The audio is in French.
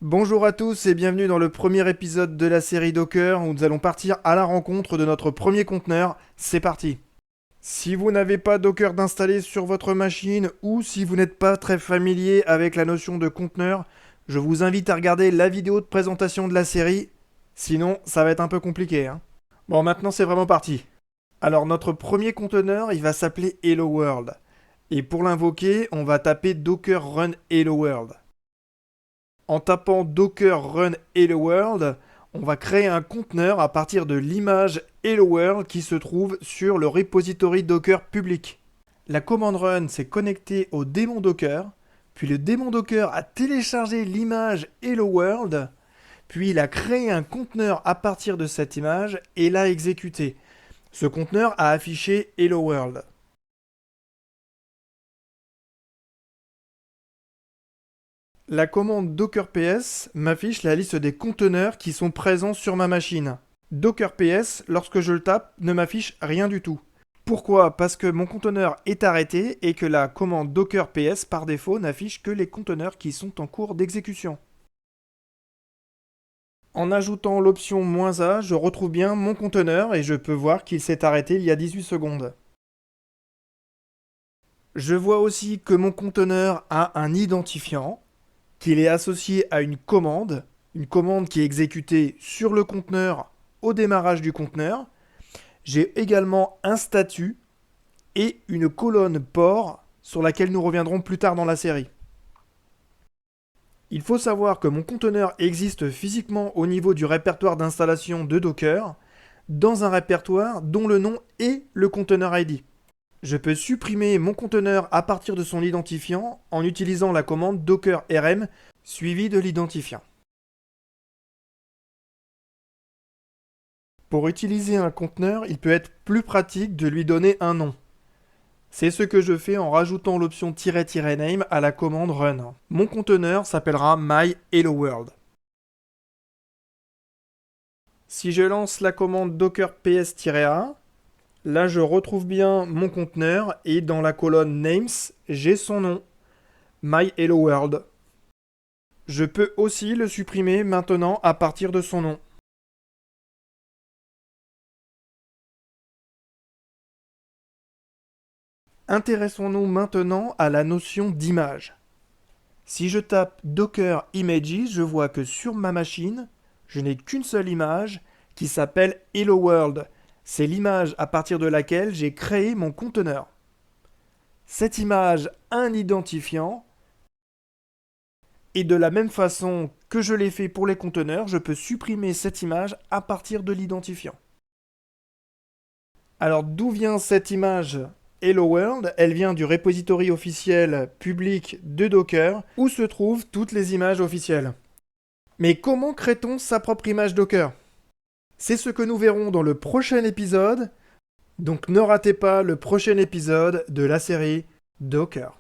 Bonjour à tous et bienvenue dans le premier épisode de la série Docker où nous allons partir à la rencontre de notre premier conteneur. C'est parti. Si vous n'avez pas Docker d'installer sur votre machine ou si vous n'êtes pas très familier avec la notion de conteneur, je vous invite à regarder la vidéo de présentation de la série. Sinon, ça va être un peu compliqué, hein. Bon, maintenant c'est vraiment parti. Alors notre premier conteneur, il va s'appeler Hello World. Et pour l'invoquer, on va taper Docker Run Hello World. En tapant Docker Run Hello World, on va créer un conteneur à partir de l'image Hello World qui se trouve sur le repository Docker public. La commande run s'est connectée au démon Docker, puis le démon Docker a téléchargé l'image Hello World, puis il a créé un conteneur à partir de cette image et l'a exécuté. Ce conteneur a affiché Hello World. La commande Docker PS m'affiche la liste des conteneurs qui sont présents sur ma machine. Docker PS, lorsque je le tape, ne m'affiche rien du tout. Pourquoi? Parce que mon conteneur est arrêté et que la commande Docker PS par défaut n'affiche que les conteneurs qui sont en cours d'exécution. En ajoutant l'option "-a", je retrouve bien mon conteneur et je peux voir qu'il s'est arrêté il y a 18 secondes. Je vois aussi que mon conteneur a un identifiant, qu'il est associé à une commande qui est exécutée sur le conteneur au démarrage du conteneur. J'ai également un statut et une colonne port sur laquelle nous reviendrons plus tard dans la série. Il faut savoir que mon conteneur existe physiquement au niveau du répertoire d'installation de Docker, dans un répertoire dont le nom est le container ID. Je peux supprimer mon conteneur à partir de son identifiant en utilisant la commande docker rm suivie de l'identifiant. Pour utiliser un conteneur, il peut être plus pratique de lui donner un nom. C'est ce que je fais en rajoutant l'option "-name à la commande run. Mon conteneur s'appellera my hello world. Si je lance la commande docker ps-a, là je retrouve bien mon conteneur et dans la colonne names, j'ai son nom, my hello world. Je peux aussi le supprimer maintenant à partir de son nom. Intéressons-nous maintenant à la notion d'image. Si je tape Docker Images, je vois que sur ma machine, je n'ai qu'une seule image qui s'appelle Hello World. C'est l'image à partir de laquelle j'ai créé mon conteneur. Cette image a un identifiant et de la même façon que je l'ai fait pour les conteneurs, je peux supprimer cette image à partir de l'identifiant. Alors d'où vient cette image Hello World? Elle vient du repository officiel public de Docker où se trouvent toutes les images officielles. Mais comment crée-t-on sa propre image Docker? C'est ce que nous verrons dans le prochain épisode, donc ne ratez pas le prochain épisode de la série Docker.